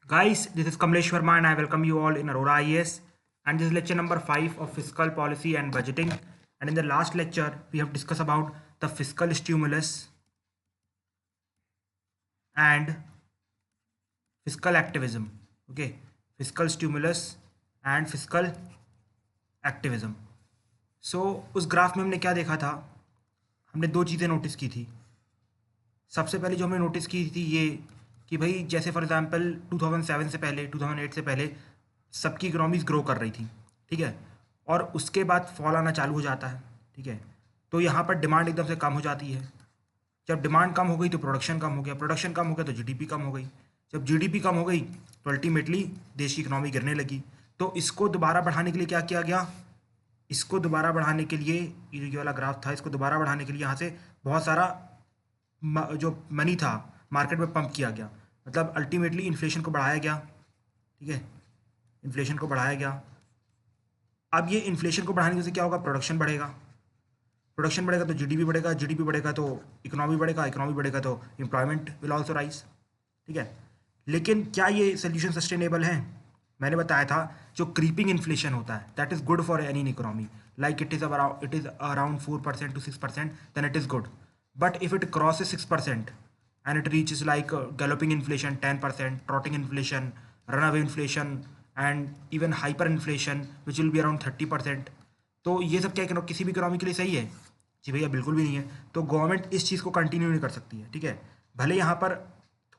Guys, this is Kamlesh Verma and I welcome you all in Aurora IAS. And this is lecture number 5 of fiscal policy and budgeting. And in the last lecture, we have discussed about the fiscal stimulus and fiscal activism. Okay, fiscal stimulus and fiscal activism. So उस graph में हमने क्या देखा था? हमने दो चीज़ें notice की थी. सबसे पहले जो हमने नोटिस की थी ये कि भाई जैसे फॉर एग्जांपल 2007 से पहले 2008 से पहले सबकी इकोनॉमीज ग्रो कर रही थी, ठीक है, और उसके बाद फॉल आना चालू हो जाता है, ठीक है. तो यहाँ पर डिमांड एकदम से कम हो जाती है. जब डिमांड कम हो गई तो प्रोडक्शन कम हो गया, प्रोडक्शन कम हो गया तो जीडीपी कम हो गई, जब जीडीपी कम हो गई तो अल्टीमेटली देश की इकोनॉमी गिरने लगी. तो इसको दोबारा बढ़ाने के लिए क्या किया गया? इसको दोबारा बढ़ाने के लिए ये वाला ग्राफ था, इसको दोबारा बढ़ाने के लिए यहाँ से बहुत सारा जो मनी था मार्केट में पंप किया गया. मतलब अल्टीमेटली इन्फ्लेशन को बढ़ाया गया, ठीक है, इन्फ्लेशन को बढ़ाया गया. अब ये इन्फ्लेशन को बढ़ाने से क्या होगा? प्रोडक्शन बढ़ेगा, प्रोडक्शन बढ़ेगा तो जीडीपी बढ़ेगा, जीडीपी बढ़ेगा तो इकोनॉमी बढ़ेगा, इकोनॉमी बढ़ेगा तो एम्प्लॉयमेंट विल आल्सो राइज, ठीक है. लेकिन क्या ये सोल्यूशन सस्टेनेबल है? मैंने बताया था जो क्रीपिंग इन्फ्लेशन होता है that is good for any economy, like it is around 4% to 6%, then it is good. But if it crosses 6% and it reaches like galloping inflation 10%, trotting inflation, runaway inflation and even hyperinflation which will be around 30%. तो ये सब क्या किसी भी economy के लिए सही है? जी भैया बिल्कुल भी नहीं है. तो गवर्नमेंट इस चीज़ को कंटिन्यू नहीं कर सकती है, ठीक है. भले यहाँ पर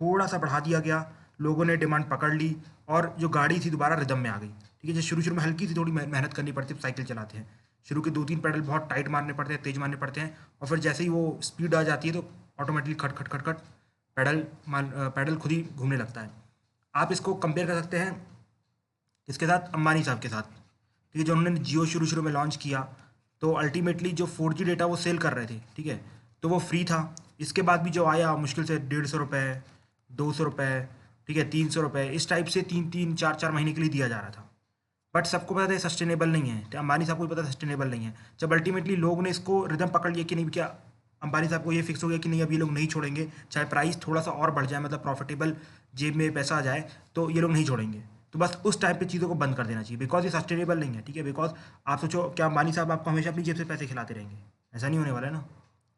थोड़ा सा बढ़ा दिया गया, लोगों ने डिमांड पकड़ ली और जो गाड़ी थी दोबारा रिदम में आ गई, ठीक है. जो शुरू में हल्की सी थोड़ी मेहनत करनी पड़ती है, साइकिल चलाते हैं, शुरू के 2-3 पैडल बहुत टाइट मारने पड़ते हैं, तेज मारने पड़ते हैं, और फिर जैसे ही वो स्पीड आ जाती है तो ऑटोमेटिकली खट खट खट खट पैडल खुद ही घूमने लगता है. आप इसको कंपेयर कर सकते हैं इसके साथ, अंबानी साहब के साथ, ठीक है, जो उन्होंने जियो शुरू में लॉन्च किया तो अल्टीमेटली जो 4G डेटा वो सेल कर रहे थे, ठीक है, तो वो फ्री था. इसके बाद भी जो आया मुश्किल से 150 रुपये, 200 रुपये, ठीक है, 300 रुपये, इस टाइप से 3-4 महीने के लिए दिया जा रहा था. बट सबको पता है सस्टेनेबल नहीं है, तो अंबानी साहब को भी पता सस्टेनेबल नहीं है. जब अल्टीमेटली लोग ने इसको रिदम पकड़ लिया कि नहीं, क्या अंबानी साहब को ये फिक्स हो गया कि नहीं अब ये लोग नहीं छोड़ेंगे, चाहे प्राइस थोड़ा सा और बढ़ जाए, मतलब प्रॉफिटेबल जेब में पैसा आ जाए तो ये लोग नहीं छोड़ेंगे. तो बस उस टाइम पे चीज़ों को बंद कर देना चाहिए, बिकॉज ये सस्टेनेबल नहीं है, ठीक है. बिकॉज आप सोचो क्या अंबानी साहब आपको हमेशा अपनी जेब से पैसे खिलाते रहेंगे? ऐसा नहीं होने वाला है ना.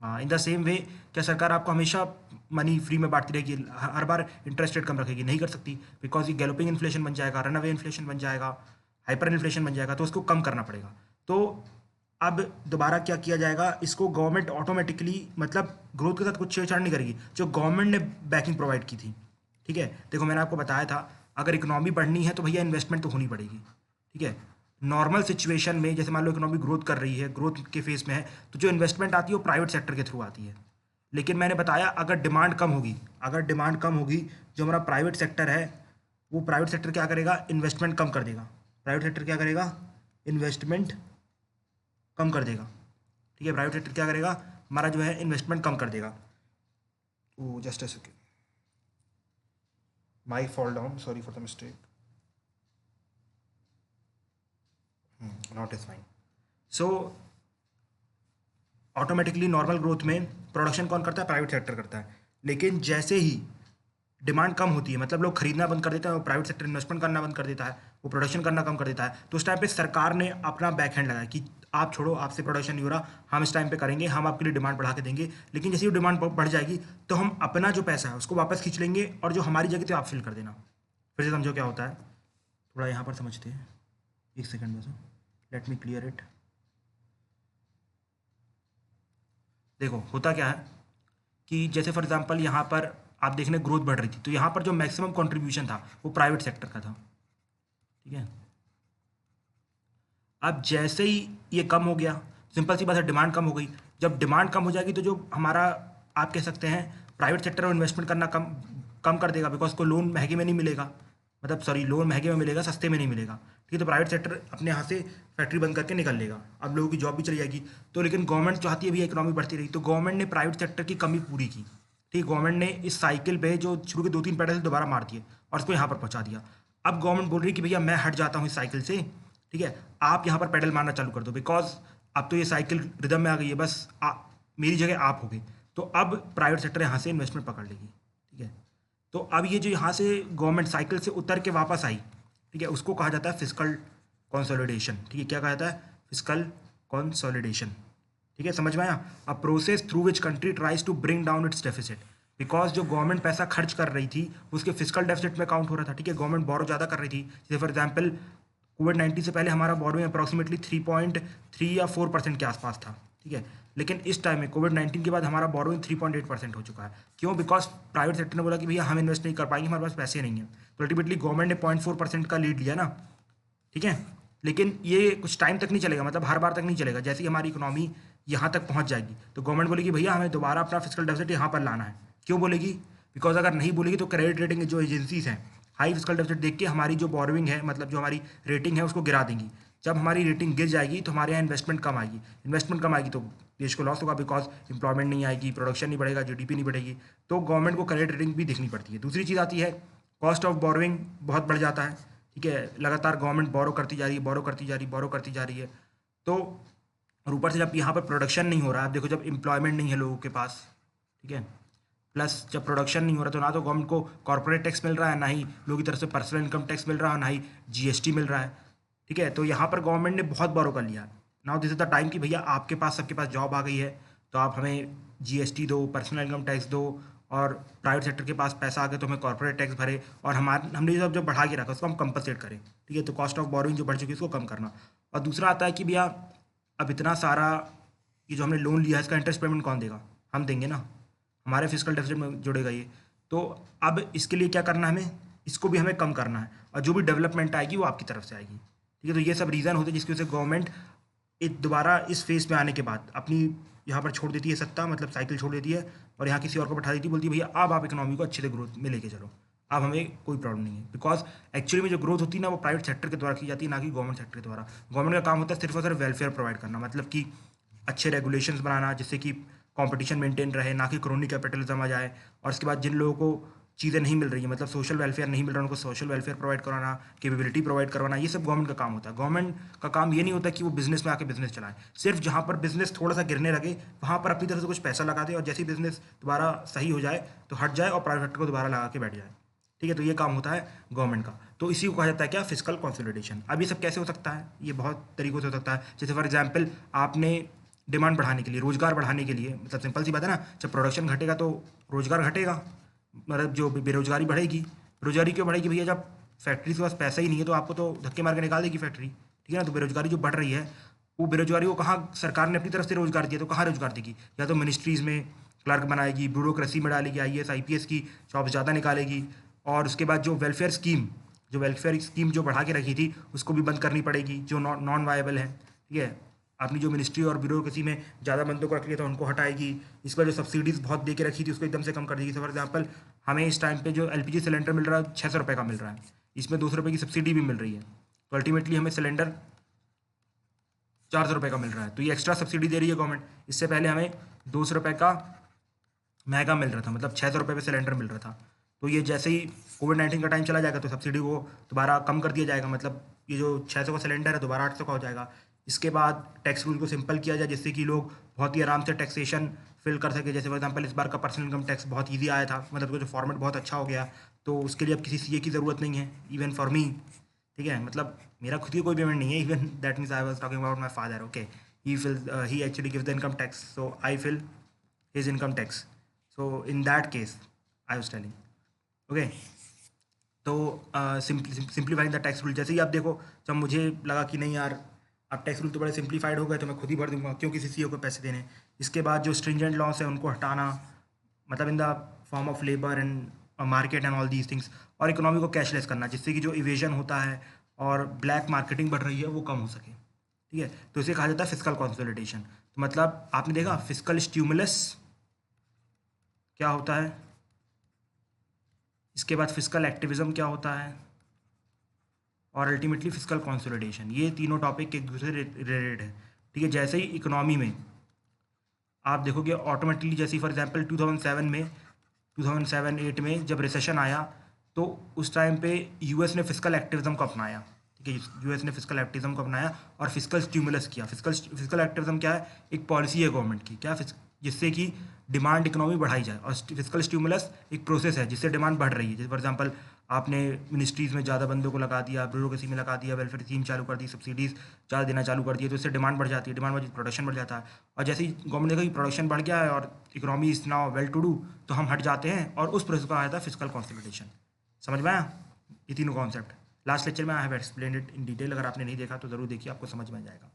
हाँ, इन द सेम वे क्या सरकार आपको हमेशा मनी फ्री में बांटती रहेगी, हर बार इंटरेस्ट रेट कम रखेगी? नहीं कर सकती, बिकॉज ये गैलोपिंग इन्फ्लेशन बन जाएगा, रनअवे इन्फ्लेशन बन जाएगा, हाइपर इन्फ्लेशन बन जाएगा, तो उसको कम करना पड़ेगा. तो अब दोबारा क्या किया जाएगा? इसको गवर्नमेंट ऑटोमेटिकली, मतलब ग्रोथ के साथ कुछ छेड़छाड़ नहीं करेगी, जो गवर्नमेंट ने बैकिंग प्रोवाइड की थी, ठीक है. देखो मैंने आपको बताया था अगर इकोनॉमी बढ़नी है तो भैया इन्वेस्टमेंट तो होनी पड़ेगी, ठीक है. नॉर्मल सिचुएशन में जैसे मान लो इकोनॉमी ग्रोथ कर रही है, ग्रोथ के फेस में है, तो जो इन्वेस्टमेंट आती है वो प्राइवेट सेक्टर के थ्रू आती है. लेकिन मैंने बताया अगर डिमांड कम होगी, जो हमारा प्राइवेट सेक्टर है वो प्राइवेट सेक्टर क्या करेगा? इन्वेस्टमेंट कम कर देगा. प्राइवेट सेक्टर क्या करेगा? इन्वेस्टमेंट कम कर देगा, ठीक है. प्राइवेट सेक्टर क्या करेगा? हमारा जो है इन्वेस्टमेंट कम कर देगा. Oh just a second, my fall down, sorry for the mistake, not is fine. So automatically normal growth में प्रोडक्शन कौन करता है? प्राइवेट सेक्टर करता है. लेकिन जैसे ही डिमांड कम होती है, मतलब लोग खरीदना बंद कर देते हैं, प्राइवेट सेक्टर इन्वेस्टमेंट करना बंद कर देता है, वो प्रोडक्शन करना कम कर देता है, तो उस टाइम पे सरकार ने अपना बैक हैंड लगाया कि आप छोड़ो, आपसे प्रोडक्शन नहीं हो रहा, हम इस टाइम पे करेंगे, हम आपके लिए डिमांड बढ़ा के देंगे. लेकिन जैसे ही डिमांड बढ़ जाएगी तो हम अपना जो पैसा है उसको वापस खींच लेंगे और जो हमारी जगह थी आप फिल कर देना. फिर से समझो क्या होता है, थोड़ा यहाँ पर समझते हैं. एक सेकेंड बस, लेट मी क्लियर इट. देखो होता क्या है कि जैसे फॉर एग्जांपल यहाँ पर आप देखने ग्रोथ बढ़ रही थी, तो यहाँ पर जो मैक्सिमम कंट्रीब्यूशन था वो प्राइवेट सेक्टर का था, ठीक है. अब जैसे ही ये कम हो गया, सिंपल सी बात है, डिमांड कम हो गई. जब डिमांड कम हो जाएगी तो जो हमारा, आप कह सकते हैं, प्राइवेट सेक्टर में इन्वेस्टमेंट करना कम कम कर देगा, बिकॉज को लोन महंगे में नहीं मिलेगा, मतलब सॉरी, लोन महंगे में मिलेगा, सस्ते में नहीं मिलेगा, ठीक है. तो प्राइवेट सेक्टर अपने यहाँ से फैक्ट्री बंद करके निकल लेगा, अब लोगों की जॉब भी चली जाएगी. तो लेकिन गवर्नमेंट चाहती है भी इकोनॉमी बढ़ती रही, तो गवर्नमेंट ने प्राइवेट सेक्टर की कमी पूरी की, ठीक. गवर्नमेंट ने इस साइकिल पे जो शुरू के 2-3 पैडल दोबारा मार दिए और उसको यहाँ पर पहुँचा दिया. अब गवर्नमेंट बोल रही है कि भैया मैं हट जाता हूँ इस साइकिल से, ठीक है, आप यहाँ पर पैडल मारना चालू कर दो, बिकॉज अब तो ये साइकिल रिदम में आ गई है, बस मेरी जगह आप हो गए. तो अब प्राइवेट सेक्टर यहाँ से इन्वेस्टमेंट पकड़ लेगी, ठीक है. तो अब ये जो यहाँ से गवर्नमेंट साइकिल से उतर के वापस आई, ठीक है, उसको कहा जाता है फिस्कल कंसोलिडेशन। ठीक है, क्या कहा जाता है? Fiscal consolidation. ठीक है, समझ में आया? A process through which country tries to bring down its deficit, because जो गवर्नमेंट पैसा खर्च कर रही थी उसके फिजिकल डेफिसिट में काउंट हो रहा था। ठीक है, गवर्नमेंट बोरो ज़्यादा कर रही थी। जैसे फॉर एग्जांपल कोविड-19 से पहले हमारा बोरोइंग अप्रॉक्सीमेटली 3.3 या 4% के आसपास था। ठीक है, लेकिन इस टाइम में कोविड-19 के बाद हमारा बोरोइंग 3.8% हो चुका है। क्यों? बिकॉज प्राइवेट सेक्टर ने बोला कि भैया हम इन्वेस्ट नहीं कर पाएंगे, हमारे पास पैसे नहीं है। तो अल्टीमेटली गवर्नमेंट ने 0.4% का लीड लिया ना। ठीक है, लेकिन ये कुछ टाइम तक नहीं चलेगा, मतलब हर बार तक नहीं चलेगा। जैसे ही हमारी इकोनॉमी यहाँ तक पहुँच जाएगी तो गवर्नमेंट बोलेगी भैया हमें दोबारा अपना फिजिकल डेफिसिट यहाँ पर लाना है। क्यों बोलेगी? बिकॉज अगर नहीं बोलेगी तो क्रेडिट रेटिंग जो एजेंसीज हैं हाई फिजिकल डेफिसिट देख के हमारी जो बोरोइंग है, मतलब जो हमारी रेटिंग है, उसको गिरा देंगी। जब हमारी रेटिंग गिर जाएगी तो हमारे यहाँ इन्वेस्टमेंट कम आएगी। इन्वेस्टमेंट कम आएगी तो देश को लॉस होगा, बिकॉज इंप्लॉयमेंट नहीं आएगी, प्रोडक्शन नहीं बढ़ेगा, जीडीपी नहीं बढ़ेगी। तो गवर्नमेंट को क्रेडिट रेटिंग भी देखनी पड़ती है। दूसरी चीज़ आती है कॉस्ट ऑफ बोरोइंग बहुत बढ़ जाता है। ठीक है, लगातार गवर्नमेंट बोरो करती जा रही है, बोरो करती जा रही है, बोरो करती जा रही है। तो और ऊपर से जब यहाँ पर प्रोडक्शन नहीं हो रहा है, आप देखो जब एम्प्लॉयमेंट नहीं है लोगों के पास, ठीक है, प्लस जब प्रोडक्शन नहीं हो रहा तो ना तो गवर्नमेंट को कॉर्पोरेट टैक्स मिल रहा है, ना ही लोगों की तरफ से पर्सनल इनकम टैक्स मिल रहा है, ना ही जीएसटी मिल रहा है। ठीक है, तो यहाँ पर गवर्नमेंट ने बहुत बोरो कर लिया। Now this is the time कि भैया आपके पास, सबके पास जॉब आ गई है, तो आप हमें जीएसटी दो, पर्सनल इनकम टैक्स दो, और प्राइवेट सेक्टर के पास पैसा आ गया तो हमें कॉर्पोरेट टैक्स भरे, और हमने ये सब जो बढ़ा के रखा उसको हम कंपनसेट करें। ठीक है, तो कॉस्ट ऑफ बोरोइंग जो बढ़ चुकी है उसको कम करना। और दूसरा आता है कि भैया अब इतना सारा ये जो हमने लोन लिया है इसका इंटरेस्ट पेमेंट कौन देगा? हम देंगे ना, हमारे फिजिकल डेफिसिट में जुड़ेगा ये। तो अब इसके लिए क्या करना है हमें? इसको भी हमें कम करना है, और जो भी डेवलपमेंट आएगी वो आपकी तरफ से आएगी। ठीक है, तो ये सब रीज़न होते हैं जिसकी वजह से गवर्नमेंट दोबारा इस फेज में आने के बाद अपनी यहाँ पर छोड़ देती है सत्ता, मतलब साइकिल छोड़ देती है, और यहाँ किसी और को बैठा देती है, बोलती है भैया अब आप इकोनॉमी को अच्छे से ग्रोथ में लेके चलो, अब हमें कोई प्रॉब्लम नहीं है। बिकॉज एक्चुअली में जो ग्रोथ होती है ना वो प्राइवेट सेक्टर के द्वारा की जाती है, ना कि गवर्नमेंट सेक्टर के द्वारा। गवर्नमेंट का काम होता है सिर्फ और सिर्फ वेलफेयर प्रोवाइड करना, मतलब कि अच्छे रेगुलेशंस बनाना जिससे कि कंपटीशन मेंटेन रहे, ना कि क्रोनी कैपिटलिज्म आ जाए। और उसके बाद जिन लोगों को चीज़ें नहीं मिल रही हैं, मतलब सोशल वेलफेयर नहीं मिल रहा, उनको सोशल वेलफेयर प्रोवाइड करवाना, कैपेबिलिटी प्रोवाइड करवाना, ये सब गवर्नमेंट का काम होता है। गवर्नमेंट का काम ये नहीं होता कि वो बिजनेस में आके बिजनेस चलाए। सिर्फ जहाँ पर बिजनेस थोड़ा सा गिरने लगे वहाँ पर अपनी तरफ से कुछ पैसा लगा दे, और जैसे ही बिजनेस दोबारा सही हो जाए तो हट जाए और प्राइवेट सेक्टर को दोबारा लगा के बैठ जाए। ठीक है, तो ये काम होता है गवर्नमेंट का। तो इसी को कहा जाता है क्या? Physical consolidation. अब ये सब कैसे हो सकता है? ये बहुत तरीक़ों से हो सकता है। जैसे फॉर एग्जांपल आपने डिमांड बढ़ाने के लिए, रोजगार बढ़ाने के लिए, मतलब सिंपल सी बात है ना, जब प्रोडक्शन घटेगा तो रोजगार घटेगा, मतलब जो बेरोजगारी बढ़ेगी। बेरोजगारी क्यों बढ़ेगी भैया? जब फैक्ट्री के पास पैसा ही नहीं है तो आपको तो धक्के मार के निकाल देगी फैक्ट्री। ठीक है ना, तो बेरोजगारी जो बढ़ रही है वो बेरोजगारी को कहाँ सरकार ने अपनी तरफ से रोजगार दिया, तो कहाँ रोजगार देगी? या तो मिनिस्ट्रीज़ में क्लर्क बनाएगी, ब्यूरोक्रेसी में डालेगी, आईएएस आईपीएस की जॉब्स ज़्यादा निकालेगी, और उसके बाद जो वेलफेयर स्कीम जो बढ़ा के रखी थी उसको भी बंद करनी पड़ेगी, जो नॉन वायबल है। ठीक है, अपनी जो मिनिस्ट्री और ब्यूरोक्रेसी में ज़्यादा बंदों को रख लिया था उनको हटाएगी। इस पर जो सब्सिडीज़ बहुत दे के रखी थी उसको एकदम से कम कर देगी। फॉर एग्जाम्पल हमें इस टाइम पे जो एलपीजी सिलेंडर मिल रहा है 600 रुपये का मिल रहा है, इसमें 200 रुपये की सब्सिडी भी मिल रही है, तो अल्टीमेटली हमें सिलेंडर 400 रुपये का मिल रहा है। तो ये एक्स्ट्रा सब्सिडी दे रही है गवर्नमेंट। इससे पहले हमें 200 रुपये का महंगा मिल रहा था, मतलब 600 रुपये पे सिलेंडर मिल रहा था। तो ये जैसे ही कोविड-19 का टाइम चला जाएगा तो सब्सिडी को दोबारा कम कर दिया जाएगा, मतलब ये जो 600 का सिलेंडर है दोबारा 800 का हो जाएगा। इसके बाद टैक्स रूल को सिंपल किया जाए जिससे कि लोग बहुत ही आराम से टैक्सेशन फिल कर सके। जैसे फॉर एग्जांपल इस बार का पर्सनल इनकम टैक्स बहुत ईजी आया था, मतलब जो फॉर्मेट बहुत अच्छा हो गया, तो उसके लिए अब किसी सीए की ज़रूरत नहीं है, इवन फॉर मी। ठीक है, मतलब मेरा खुद की कोई पेमेंट नहीं है, even that means I was talking about my father. Okay, he actually gives the income tax, so I fill his income tax. So in that case I was telling. Okay, तो simplifying the tax rule. जैसे ही आप देखो, जब मुझे लगा कि नहीं यार अब टैक्स रूल तो बड़े सिंप्लीफाइड हो गए तो मैं खुद ही भर दूंगा, क्यों किसी सीईओ को पैसे देने। इसके बाद जो स्ट्रिंजेंट लॉस है उनको हटाना, मतलब in the form of labour and market and all these things, और इकोनॉमी को कैशलेस करना जिससे कि जो इवेजन होता है और ब्लैक मार्केटिंग बढ़ रही है वो कम हो सके। ठीक है, तो इसे कहा जाता है फिस्कल कंसोलिडेशन। तो मतलब आपने देखा फिस्कल स्टिमुलस क्या होता है, इसके बाद फिस्कल एक्टिविज्म क्या होता है, और अल्टीमेटली फिस्कल कंसोलिडेशन। ये तीनों टॉपिक एक दूसरे से रिलेटेड है। ठीक है, जैसे ही इकोनॉमी में आप देखोगे ऑटोमेटिकली, जैसे फॉर एग्जांपल 2007-8 में जब रिसेशन आया तो उस टाइम पे यूएस ने फिस्कल एक्टिविज्म को अपनाया। ठीक है, यूएस ने फिस्कल एक्टिविज्म को अपनाया और फिस्कल स्टिमुलस किया। फिस्कल एक्टिविज्म क्या है? एक पॉलिसी है गवर्नमेंट की। क्या जिससे कि डिमांड इकोनॉमी बढ़ाई जाए। और फिजिकल स्टिमुलस एक प्रोसेस है जिससे डिमांड बढ़ रही है। जैसे फॉर एग्जांपल आपने मिनिस्ट्रीज़ में ज़्यादा बंदों को लगा दिया, ब्यूरोक्रेसी में लगा दिया, वेलफेयर स्कीम चालू कर दी, सब्सिडीज़ ज़्यादा देना चालू कर दिया, तो इससे डिमांड बढ़ जाती है, डिमांड बढ़ प्रोडक्शन बढ़ जाता है। और जैसे ही गवर्नमेंट देखा कि प्रोडक्शन बढ़ गया है और economy is now well to do, तो हम हट जाते हैं और उस प्रोसेस को आया था फिजिकल कंसोलिडेशन। समझ में आया ये तीनों कॉन्सेप्ट? लास्ट लेक्चर में I have explain it in detail, अगर आपने नहीं देखा तो ज़रूर देखिए, आपको समझ में आ जाएगा।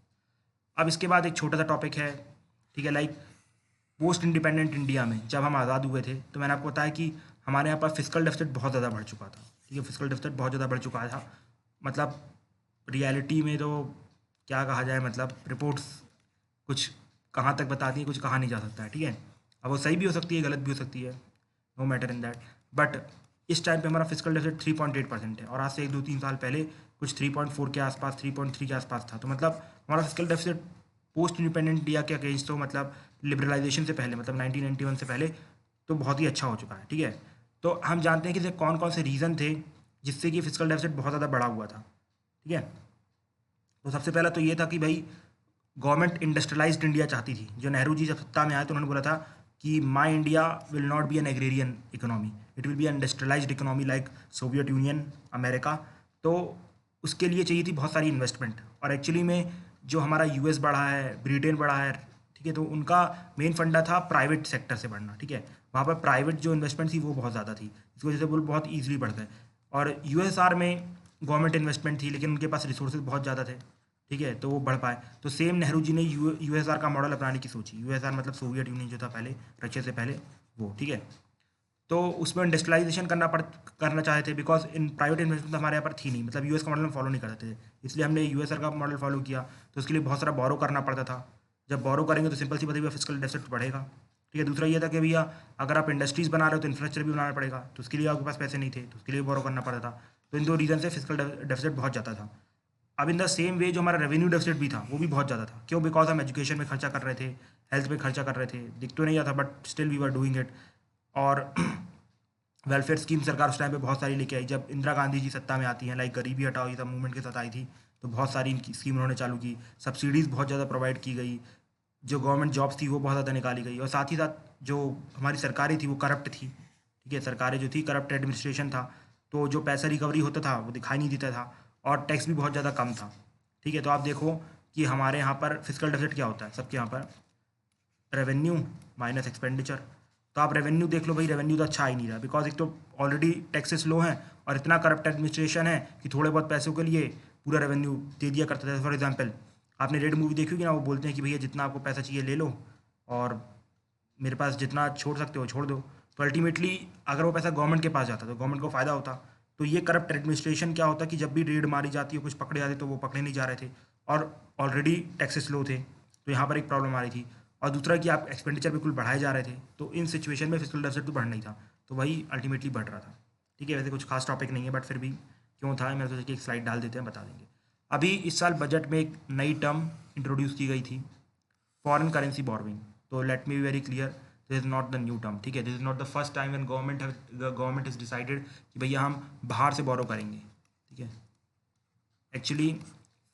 अब इसके बाद एक छोटा सा टॉपिक है, ठीक है, लाइक पोस्ट इंडिपेंडेंट इंडिया में जब हम आज़ाद हुए थे तो मैंने आपको बताया कि हमारे यहाँ पर फिजिकल डेफिसिट बहुत ज़्यादा बढ़ चुका था। ठीक है, फिजिकल डेफिसिट बहुत ज़्यादा बढ़ चुका था। मतलब रियलिटी में तो क्या कहा जाए, मतलब रिपोर्ट्स कुछ कहाँ तक बताती हैं, कुछ कहा नहीं जा सकता है। ठीक है, अब वो सही भी हो सकती है, गलत भी हो सकती है, no matter in that. But इस टाइम पे हमारा फिजिकल डेफिसिट 3.8% है और आज से 1-2-3 साल पहले कुछ 3.4 के आसपास, 3.3 के आसपास था। तो मतलब हमारा physical deficit post independent India के अगेंस्ट, तो मतलब लिबरलाइजेशन से पहले, मतलब 1991 से पहले तो बहुत ही अच्छा हो चुका है। ठीक है, तो हम जानते हैं कि कौन कौन से रीज़न थे जिससे कि फिजिकल डेफिसिट बहुत ज़्यादा बढ़ा हुआ था। ठीक है, तो सबसे पहला तो ये था कि भाई गवर्नमेंट इंडस्ट्रियलाइज्ड इंडिया चाहती थी। जो नेहरू जी जब सत्ता में आए तो उन्होंने बोला था कि my India will not be an agrarian economy, it will be an industrialized economy like Soviet Union, America. तो उसके लिए चाहिए थी बहुत सारी इन्वेस्टमेंट, और एक्चुअली में जो हमारा यूएस बढ़ा है, ब्रिटेन बढ़ा है, ठीक है, तो उनका मेन फंडा था प्राइवेट सेक्टर से बढ़ना। ठीक है, वहाँ पर प्राइवेट जो इन्वेस्टमेंट थी वो बहुत ज़्यादा थी, इसकी वजह से वो बहुत ईजिली बढ़ गए। और यूएसआर में गवर्नमेंट इन्वेस्टमेंट थी लेकिन उनके पास रिसोर्सेज बहुत ज़्यादा थे। ठीक है, तो वो बढ़ पाए। तो सेम नेहरू जी ने यूएसआर का मॉडल अपनाने की सोची। यूएसआर मतलब सोवियत यूनियन जो था पहले, रशिया से पहले, वो। ठीक है, तो उसमें इंडस्ट्रियलाइजेशन करना चाहे थे, बिकॉज इन प्राइवेट इन्वेस्टमेंट हमारे यहाँ पर थी नहीं, मतलब यूएस का मॉडल हम फॉलो नहीं करते थे, इसलिए हमने यूएसआर का मॉडल फॉलो किया। तो उसके लिए बहुत सारा बोरो करना पड़ता था। जब बोरो करेंगे तो सिंपल सी बात है, फिजिकल डेफिसिट बढ़ेगा। ठीक है, दूसरा ये था कि भैया अगर आप इंडस्ट्रीज़ बना रहे हो तो इंफ्रास्ट्रक्चर भी बनाना पड़ेगा, तो उसके लिए आपके पास पैसे नहीं थे, तो उसके लिए बोरो करना पड़ता था। तो इन दो रीज़न से फिजिकल डेफिसिट बहुत ज़्यादा था। अब इन द सेम वे जो हमारा रेवेन्यू डेफिसिट भी था वो भी बहुत ज़्यादा था। क्यों? बिकॉज हम एजुकेशन में खर्चा कर रहे थे, हेल्थ में खर्चा कर रहे थे, दिख तो नहीं आता but still we were doing it. और वेलफेयर स्कीम सरकार उस टाइम पे बहुत सारी लेके आई। जब इंदिरा गांधी जी सत्ता में आती हैं, लाइक गरीबी हटाओ ये सब मूवमेंट के साथ आई थी, तो बहुत सारी इनकी स्कीम उन्होंने चालू की, सब्सिडीज़ बहुत ज़्यादा प्रोवाइड की गई, जो गवर्नमेंट जॉब्स थी वो बहुत ज़्यादा निकाली गई, और साथ ही साथ जो हमारी सरकारें थी वो करप्ट थी। ठीक है, सरकारें जो थी, करप्ट एडमिनिस्ट्रेशन था, तो जो पैसा रिकवरी होता था वो दिखाई नहीं देता था, और टैक्स भी बहुत ज़्यादा कम था। ठीक है, तो आप देखो कि हमारे यहाँ पर फिजिकल डेफिसिट क्या होता है सबके यहाँ पर, रेवेन्यू माइनस एक्सपेंडिचर। तो आप रेवेन्यू देख लो भाई, रेवेन्यू तो अच्छा ही नहीं रहा, बिकॉज एक तो ऑलरेडी टैक्सेस लो हैं और इतना करप्ट एडमिनिस्ट्रेशन है कि थोड़े बहुत पैसों के लिए पूरा रेवेन्यू दे दिया करता था। फॉर एग्जांपल आपने रेड मूवी देखी होगी ना, वो बोलते हैं कि भैया जितना आपको पैसा चाहिए ले लो और मेरे पास जितना छोड़ सकते हो छोड़ दो। तो अल्टीमेटली अगर वो पैसा गवर्नमेंट के पास जाता तो गवर्नमेंट को फ़ायदा होता। तो ये करप्ट एडमिनिस्ट्रेशन क्या होता कि जब भी रेड मारी जाती है, कुछ पकड़े जाते तो वो पकड़े नहीं जा रहे थे, और ऑलरेडी टैक्सेस लो थे, तो यहाँ पर एक प्रॉब्लम आ रही थी। और दूसरा कि आप एक्सपेंडिचर बिल्कुल बढ़ाए जा रहे थे, तो इन सिचुएशन में फिजिकल डेफिसिट तो बढ़ना ही था, तो वही अल्टीमेटली बढ़ रहा था। ठीक है, वैसे कुछ खास टॉपिक नहीं है बट फिर भी क्यों था, मैं सोचा कि एक स्लाइड डाल देते हैं, बता देंगे। अभी इस साल बजट में एक नई टर्म इंट्रोड्यूस की गई थी, फॉरेन करेंसी बोरोइंग। तो let me be very clear, this is not the new term. ठीक है, this is not the first time when government is decided कि भैया हम बाहर से बोरो करेंगे। ठीक है, एक्चुअली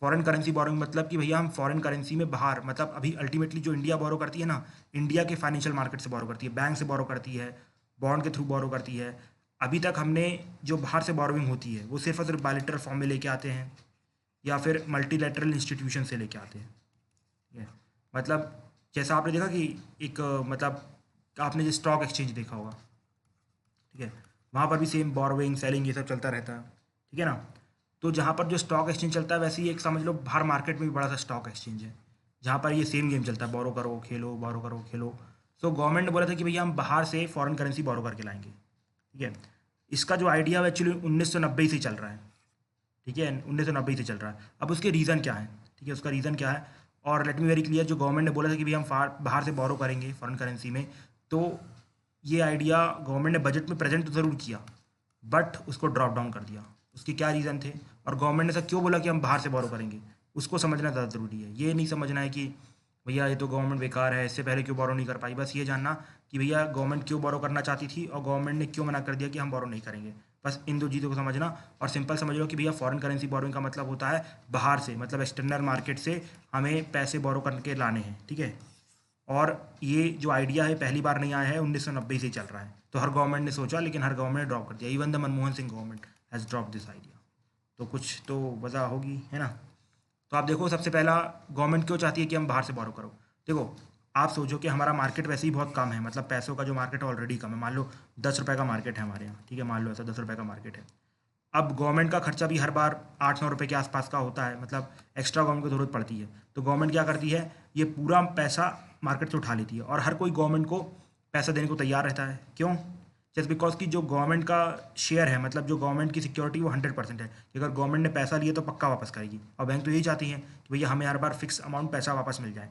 फॉरेन करेंसी बोरोइंग मतलब कि भैया हम फॉरेन करेंसी में बाहर, मतलब अभी अल्टीमेटली जो इंडिया बोरो करती है ना, इंडिया के फाइनेंशियल मार्केट से बोरो करती है, बैंक से बोरो करती है, बॉन्ड के थ्रू बोरो करती है। अभी तक हमने जो बाहर से बोरोइंग होती है वो सिर्फ और सिर्फ बायलेटरल फॉर्म में लेके आते हैं या फिर मल्टीलेटरल इंस्टीट्यूशन से लेके आते हैं। ठीक है, मतलब जैसा आपने देखा कि एक मतलब आपने जो स्टॉक एक्सचेंज देखा होगा, ठीक है, वहाँ पर भी सेम बोरोइंग सेलिंग ये सब चलता रहता है। ठीक है ना, तो जहाँ पर जो स्टॉक एक्सचेंज चलता है वैसे ही एक समझ लो बाहर मार्केट में भी बड़ा सा स्टॉक एक्सचेंज है जहाँ पर ये सेम गेम चलता है, बोरो करो खेलो, बोरो करो खेलो। सो गवर्नमेंट ने बोला था कि भैया हम बाहर से फॉरेन करेंसी बोरो करके लाएंगे। ठीक है, इसका जो आइडिया है एक्चुअली 1990 से चल रहा है। ठीक है, 1990 से चल रहा है। अब उसके रीज़न क्या है? ठीक है, उसका रीज़न क्या है, और लेट मी वेरी क्लियर, जो गवर्नमेंट ने बोला था कि भैया हम बाहर से बोरो करेंगे फॉरेन करेंसी में, तो ये आइडिया गवर्नमेंट ने बजट में प्रेजेंट तो ज़रूर किया बट उसको ड्रॉप डाउन कर दिया। उसके क्या रीज़न थे और गवर्नमेंट ने ऐसा क्यों बोला कि हम बाहर से बोरो करेंगे, उसको समझना ज़्यादा ज़रूरी है। ये नहीं समझना है कि भैया ये तो गवर्नमेंट बेकार है, इससे पहले क्यों बोरो नहीं कर पाई। बस ये जानना कि भैया गवर्नमेंट क्यों बोरो करना चाहती थी और गवर्नमेंट ने क्यों मना कर दिया कि हम बोरो नहीं करेंगे। बस इन दो चीज़ों को समझना, और सिंपल समझ लो कि भैया फॉरेन करेंसी बोरोइंग का मतलब होता है बाहर से, मतलब एक्सटर्नल मार्केट से हमें पैसे बोरो करके लाने हैं। ठीक है, और ये जो आइडिया है पहली बार नहीं आया है, 1990 से ही चल रहा है। तो हर गवर्नमेंट ने सोचा, लेकिन हर गवर्नमेंट ने ड्रॉप कर दिया। Even the Manmohan Singh government has drop this idea. तो कुछ तो वजह होगी, है ना। तो आप देखो, सबसे पहला गवर्नमेंट क्यों चाहती है कि हम बाहर से बोरो करो। देखो, आप सोचो कि हमारा मार्केट वैसे ही बहुत कम है, मतलब पैसों का जो मार्केट है ऑलरेडी कम है। मान लो 10 रुपये का मार्केट है हमारे यहाँ, ठीक है, मान लो ऐसा 10 रुपये का मार्केट है। अब गवर्नमेंट का खर्चा भी हर बार 8-9 रुपये के आसपास का होता है, मतलब एक्स्ट्रा गवर्नमेंट को ज़रूरत पड़ती है। तो गवर्नमेंट क्या करती है, ये पूरा पैसा मार्केट से उठा लेती है, और हर कोई गवर्नमेंट को पैसा देने को तैयार रहता है। क्यों? जस्ट बिकॉज कि जो गवर्नमेंट का शेयर है, मतलब जो गवर्नमेंट की सिक्योरिटी, वो 100% है कि अगर गवर्नमेंट ने पैसा लिया तो पक्का वापस करेगी। और बैंक तो यही चाहती है कि भैया हमें हर बार फिक्स अमाउंट पैसा वापस मिल जाए।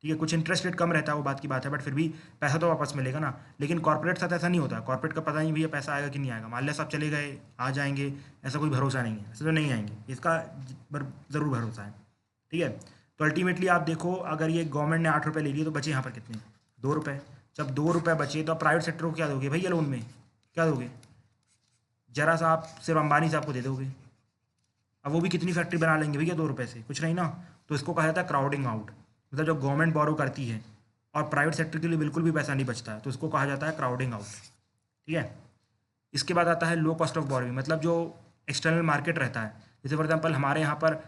ठीक है, कुछ इंटरेस्ट रेट कम रहता है, वो बात की बात है, बट फिर भी पैसा तो वापस मिलेगा ना। लेकिन कॉर्पोरेट साथ ऐसा नहीं होता है। कॉर्पोरेट का पता नहीं भैया पैसा आएगा कि नहीं आएगा, मान लिया सब चले गए, आ जाएंगे, ऐसा कोई भरोसा नहीं है। ऐसे तो नहीं आएंगे, इसका ज़रूर भरोसा है। ठीक है, तो अल्टीमेटली आप देखो, अगर ये गवर्नमेंट ने 8 रुपये ले लिए तो बचे यहाँ पर कितने, 2 रुपये। जब 2 रुपये बचे तो आप प्राइवेट सेक्टर को क्या दोगे भैया, लोन में क्या दोगे? जरा सा आप सिर्फ अंबानी साहब को दे दोगे। अब वो भी कितनी फैक्ट्री बना लेंगे भैया 2 रुपये से, कुछ नहीं ना। तो इसको कहा जाता है क्राउडिंग आउट। मतलब जब गवर्नमेंट बोरो करती है और प्राइवेट सेक्टर के लिए बिल्कुल भी पैसा नहीं बचता है, तो इसको कहा जाता है क्राउडिंग आउट। ठीक है, इसके बाद आता है लो कॉस्ट ऑफ बोरोइंग, मतलब जो एक्सटर्नल मार्केट रहता है। जैसे फॉर एग्जांपल हमारे यहाँ पर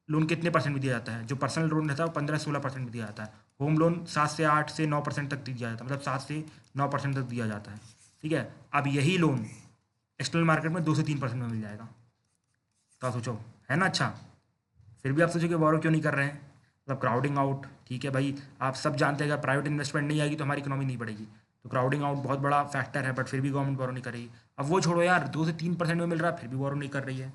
लोन कितने परसेंट में दिया जाता है, जो पर्सनल लोन रहता है वो 15-16% में दिया जाता है। होम लोन 7 से 8 से 9% तक दिया जाता है, मतलब 7 से 9% तक दिया जाता है। ठीक है, अब यही लोन एक्सटर्नल मार्केट में 2 से 3% में मिल जाएगा। तो आप सोचो, है ना। अच्छा, फिर भी आप सोचो कि बोरो क्यों नहीं कर रहे हैं, मतलब क्राउडिंग आउट। ठीक है भाई, आप सब जानते हैं अगर प्राइवेट इन्वेस्टमेंट नहीं आएगी तो हमारी इकोनॉमी नहीं बढ़ेगी। तो क्राउडिंग आउट बहुत बड़ा फैक्टर है, बट फिर भी गवर्नमेंट बोरो नहीं करेगी। अब वो छोड़ो यार, 2 से 3% में मिल रहा है फिर भी बोरो नहीं कर रही है,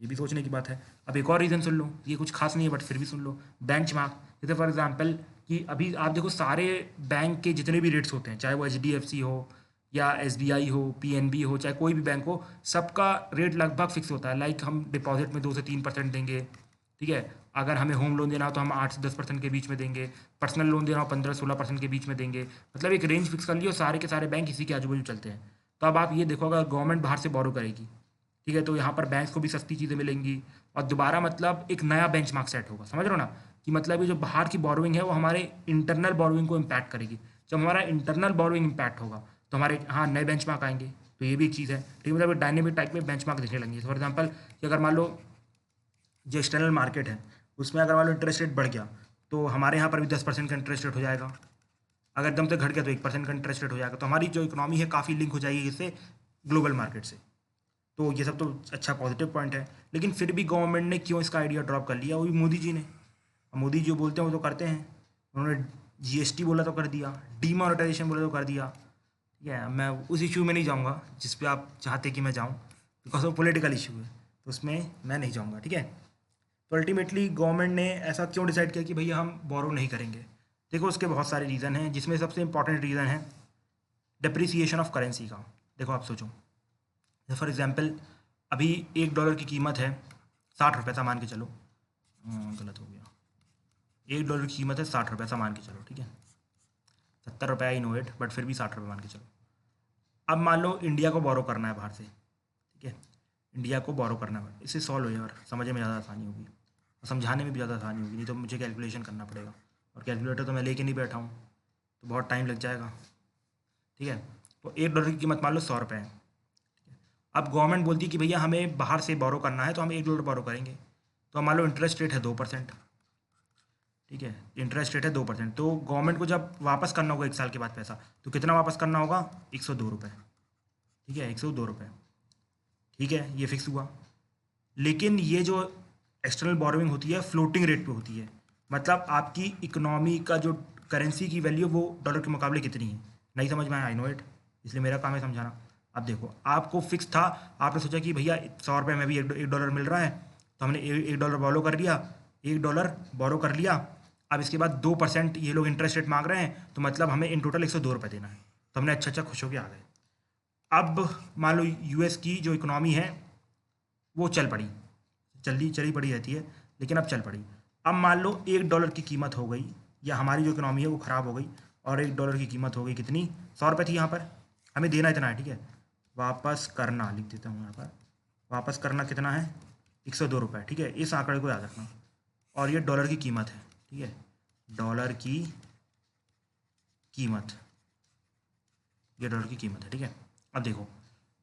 ये भी सोचने की बात है। अब एक और रीज़न सुन लो, ये कुछ खास नहीं है बट फिर भी सुन लो। बेंचमार्क, जैसे फॉर एग्जांपल कि अभी आप देखो सारे बैंक के जितने भी रेट्स होते हैं, चाहे वो HDFC हो या SBI हो, PNB हो, चाहे कोई भी बैंक हो, सबका रेट लगभग फिक्स होता है। लाइक हम डिपॉजिट में 2 से 3% देंगे। ठीक है, अगर हमें होम लोन देना हो तो हम 8 से 10% के बीच में देंगे। पर्सनल लोन देना हो 15-16% के बीच में देंगे। मतलब एक रेंज फिक्स कर लियो, सारे के सारे बैंक इसी के आजू बाजू चलते हैं। तो अब आप ये देखो, अगर गवर्नमेंट बाहर से बोरो करेगी, ठीक है, तो यहाँ पर बैंक्स को भी सस्ती चीज़ें मिलेंगी, और दोबारा मतलब एक नया बेंचमार्क सेट होगा। समझ रहे हो ना, कि मतलब ये जो बाहर की बोरोइंग है वो हमारे इंटरनल बोरोइंग को इम्पैक्ट करेगी। जब हमारा इंटरनल बोरोइंग इम्पैक्ट होगा तो हमारे हाँ नए बेंचमार्क आएंगे। तो ये भी एक चीज़ है। ठीक है, मतलब डायनेमिक टाइप में बेंचमार्क दिखने लगेंगे। फॉर एग्जाम्पल कि अगर मान लो जो एक्सटर्नल मार्केट है उसमें अगर मान लो इंटरेस्ट रेट बढ़ गया, तो हमारे यहाँ पर भी 10% का इंटरेस्ट रेट हो जाएगा। अगर एकदम से घट गया तो 1% का इंटरेस्ट रेट हो जाएगा। तो हमारी जो इकोनॉमी है काफ़ी लिंक हो जाएगी इससे, ग्लोबल मार्केट से। तो ये सब तो अच्छा पॉजिटिव पॉइंट है। लेकिन फिर भी गवर्नमेंट ने क्यों इसका आइडिया ड्रॉप कर लिया, वो भी मोदी जी ने। अब मोदी जो बोलते हैं वो तो करते हैं। उन्होंने GST बोला तो कर दिया, डीमोनेटाइजेशन बोला तो कर दिया। ठीक है, मैं उस इशू में नहीं जाऊँगा जिस पे आप चाहते कि मैं जाऊँ, बिकॉज वो पॉलिटिकल इशू है, तो उसमें मैं नहीं जाऊँगा। ठीक है, तो अल्टीमेटली गवर्नमेंट ने ऐसा क्यों डिसाइड किया कि भैया हम बोरो नहीं करेंगे। देखो, उसके बहुत सारे रीज़न हैं, जिसमें सबसे इंपॉर्टेंट रीज़न है डिप्रिसिएशन ऑफ करेंसी का। देखो आप सोचो, फॉर एग्जांपल अभी $1 की कीमत है 60 रुपये, सा मान के चलो। गलत हो गया, $1 की कीमत है 60 रुपये, सा मान के चलो। ठीक है, 70 रुपये आई नो इट, बट फिर भी 60 रुपये मान के चलो। अब मान लो इंडिया को बोरो करना है बाहर से। ठीक है, इंडिया को बोरो करना है, इससे सॉल्व हो यार, समझने में ज़्यादा आसानी होगी और समझाने में भी ज़्यादा आसानी होगी। नहीं तो मुझे कैलकुलेशन करना पड़ेगा, और कैलकुलेटर तो मैं लेके नहीं बैठा हूँ, तो बहुत टाइम लग जाएगा। ठीक है, तो $1 की कीमत मान लो 100 रुपये है। अब गवर्नमेंट बोलती है कि भैया हमें बाहर से बोरो करना है तो हम $1 बोरो करेंगे। तो मान लो इंटरेस्ट रेट है 2%। ठीक है, इंटरेस्ट रेट है 2%, तो गवर्नमेंट को जब वापस करना होगा 1 साल के बाद पैसा, तो कितना वापस करना होगा, 102 रुपये। ठीक है, 102 रुपये। ठीक है, ये फिक्स हुआ। लेकिन ये जो एक्सटर्नल बोरोइंग होती है फ्लोटिंग रेट पे होती है, मतलब आपकी इकोनॉमी का जो करेंसी की वैल्यू वो डॉलर के मुकाबले कितनी है। नहीं समझ में आया, आई नो इट, इसलिए मेरा काम है समझाना। अब देखो, आपको फिक्स था, आपने सोचा कि भैया 100 रुपये में भी एक $1 मिल रहा है, तो हमने $1 बोरो कर लिया, $1 बोरो कर लिया। अब इसके बाद 2% ये लोग इंटरेस्ट रेट मांग रहे हैं, तो मतलब हमें इन टोटल 102 रुपये देना है। तो हमने अच्छा खुश होकर आ गए। अब मान लो US की जो इकोनॉमी है वो चल पड़ी, चली पड़ी रहती है, लेकिन अब चल पड़ी। अब मान लो $1 की कीमत हो गई, या हमारी जो इकोनॉमी है वो ख़राब हो गई, और $1 की कीमत हो गई कितनी, 100 रुपये थी यहाँ पर, हमें देना इतना है। ठीक है, वापस करना लिख देता हूँ यहाँ पर, वापस करना कितना है, 102 रुपये। ठीक है, इस आंकड़े को याद रखना। और ये डॉलर की कीमत है। ठीक है, डॉलर की कीमत, ये डॉलर की कीमत है, ठीक है। अब देखो,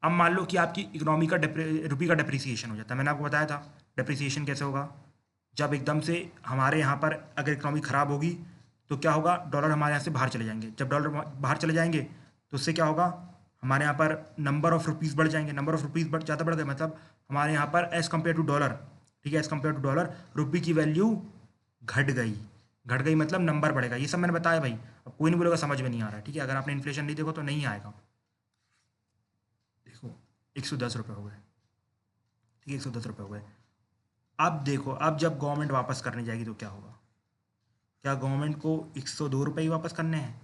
अब मान लो कि आपकी इकोनॉमी का रुपये का डिप्रिसिएशन हो जाता है। मैंने आपको बताया था डिप्रिसिएशन कैसे होगा, जब एकदम से हमारे यहाँ पर अगर इकोनॉमी ख़राब होगी तो क्या होगा, डॉलर हमारे यहाँ से बाहर चले जाएंगे। जब डॉलर बाहर चले जाएंगे तो उससे क्या होगा, हमारे यहाँ पर नंबर ऑफ़ रुपीज़ बढ़ जाएंगे। नंबर ऑफ़ रुपीज़ ज़्यादा बढ़ गए मतलब हमारे यहाँ पर एज़ कम्पेयर टू डॉलर, ठीक है, एज़ कम्पेयर टू डॉलर रुपये की वैल्यू घट गई। घट गई मतलब नंबर बढ़ेगा। ये सब मैंने बताया भाई, अब कोई नहीं बोलेगा समझ में नहीं आ रहा है, ठीक है। अगर आपने इन्फ्लेशन नहीं देखो तो नहीं आएगा। देखो 110 रुपये हो गए, ठीक है, 110 रुपये हो गए। अब देखो, अब जब गवर्नमेंट वापस करने जाएगी तो क्या होगा, क्या गवर्नमेंट को 102 रुपये ही वापस करने हैं?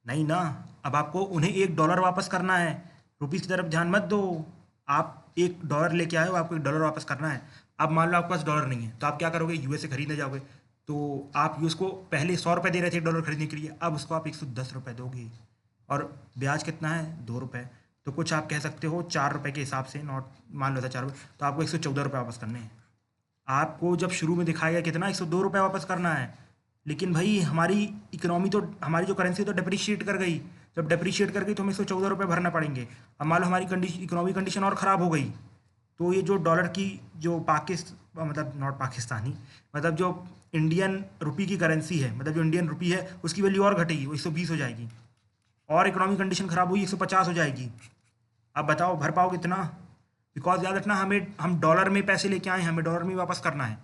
नहीं ना, अब आपको उन्हें $1 वापस करना है। रुपीज़ की तरफ ध्यान मत दो, आप $1 लेके आए हो, आपको $1 वापस करना है। अब मान लो आपके पास डॉलर नहीं है तो आप क्या करोगे, यूएस से खरीदने जाओगे। तो आप यूएस को पहले 100 रुपये दे रहे थे $1 खरीदने के लिए, अब उसको आप 110 रुपये दोगे, और ब्याज कितना है, 2 रुपये। तो कुछ आप कह सकते हो 4 रुपये के हिसाब से, नॉट मान लो था 4 रुपये, तो आपको 114 रुपये वापस करने हैं। आपको जब शुरू में दिखाया गया कितना, 102 रुपये वापस करना है, लेकिन भाई हमारी इकोनॉमी तो, हमारी जो करेंसी तो डिप्रिशिएट कर गई। जब डिप्रिशिएट कर गई तो हमें 114 रुपये भरना पड़ेंगे। अब मान लो हमारी इकोनॉमी कंडीशन और ख़राब हो गई, तो ये जो डॉलर की जो मतलब नॉट पाकिस्तानी, मतलब जो इंडियन रुपी की करेंसी है, मतलब जो इंडियन रुपी है उसकी वैल्यू और घटेगी, वो 120 हो जाएगी, और इकोनॉमिक कंडीशन ख़राब हुई 150 हो जाएगी। अब बताओ भर पाओ कितना? बिकॉज याद रखना, हम डॉलर में पैसे लेके आए हैं, हमें डॉलर में ही वापस करना है,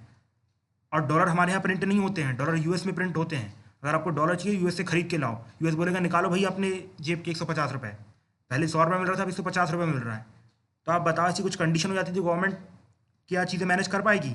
और डॉलर हमारे यहाँ प्रिंट नहीं होते हैं, डॉलर यूएस में प्रिंट होते हैं। अगर आपको डॉलर चाहिए यूएस से खरीद के लाओ, यूएस बोलेगा निकालो भाई अपने जेब के 150 रुपये। पहले 100 रुपये मिल रहा था, अब 150 रुपये मिल रहा है। तो आप बताओ, ऐसी कुछ कंडीशन हो जाती थी, गवर्नमेंट क्या चीज़ें मैनेज कर पाएगी?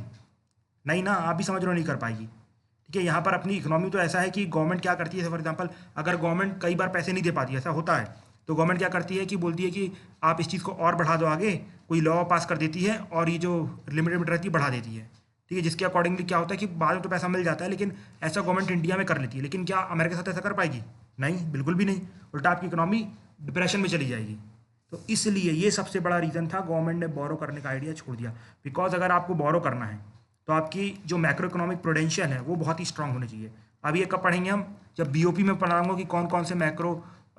नहीं ना, आप भी समझ रहे हो नहीं कर पाएगी, ठीक है। यहाँ पर अपनी इकोनॉमी तो ऐसा है कि गवर्नमेंट क्या करती है, फॉर एग्जांपल अगर गवर्नमेंट कई बार पैसे नहीं दे पाती, ऐसा होता है, तो गवर्नमेंट क्या करती है कि बोलती है कि आप इस चीज़ को और बढ़ा दो आगे, कोई लॉ पास कर देती है और ये जो लिमिट रहती है बढ़ा देती है, ठीक है। जिसके अकॉर्डिंगली क्या होता है कि बाद में तो पैसा मिल जाता है, लेकिन ऐसा गवर्नमेंट इंडिया में कर लेती है। लेकिन क्या अमेरिका के साथ ऐसा कर पाएगी? नहीं, बिल्कुल भी नहीं। उल्टा आपकी इकोनॉमी डिप्रेशन में चली जाएगी। तो इसलिए ये सबसे बड़ा रीज़न था, गवर्नमेंट ने बोरो करने का आइडिया छोड़ दिया। बिकॉज अगर आपको बोरो करना है तो आपकी जो मैक्रो इकोनॉमिक प्रोडेंशियल है वो बहुत ही स्ट्रांग होनी चाहिए। अब ये कब पढ़ेंगे हम? जब बीओपी में पढ़ाऊंगा कि कौन कौन से macro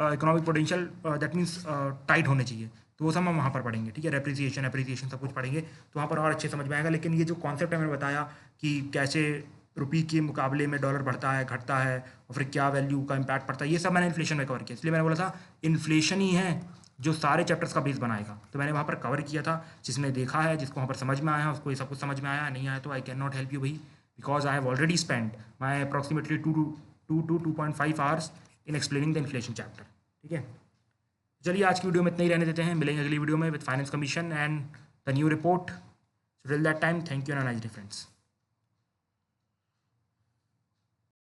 economic potential that means tight होने चाहिए, तो वो सब हम वहाँ पर पढ़ेंगे, ठीक है। एप्रिसिएशन एप्रिसिएशन सब कुछ पढ़ेंगे तो वहाँ पर और अच्छे समझ में आएगा। लेकिन ये जो कॉन्सेप्ट है मैंने बताया कि कैसे रुपये के मुकाबले में डॉलर बढ़ता है घटता है और फिर क्या वैल्यू का इम्पैक्ट पड़ता है, ये सब मैंने इन्फ्लेशन में कवर किया। इसलिए मैंने बोला था इन्फ्लेशन ही है जो सारे चैप्टर्स का बेस बनाएगा। तो मैंने वहाँ पर कवर किया था। जिसने देखा है, जिसको वहाँ पर समझ में आया है, उसको ये सब कुछ समझ में आया, नहीं आया तो I can not help you भाई, because I have already spend my approximately 2 to 2.5 hours in explaining the inflation chapter, ठीक है। चलिए आज की वीडियो में इतना ही रहने देते हैं, मिलेंगे अगली वीडियो में with finance commission and the new report. Till that time, thank you and nice day friends.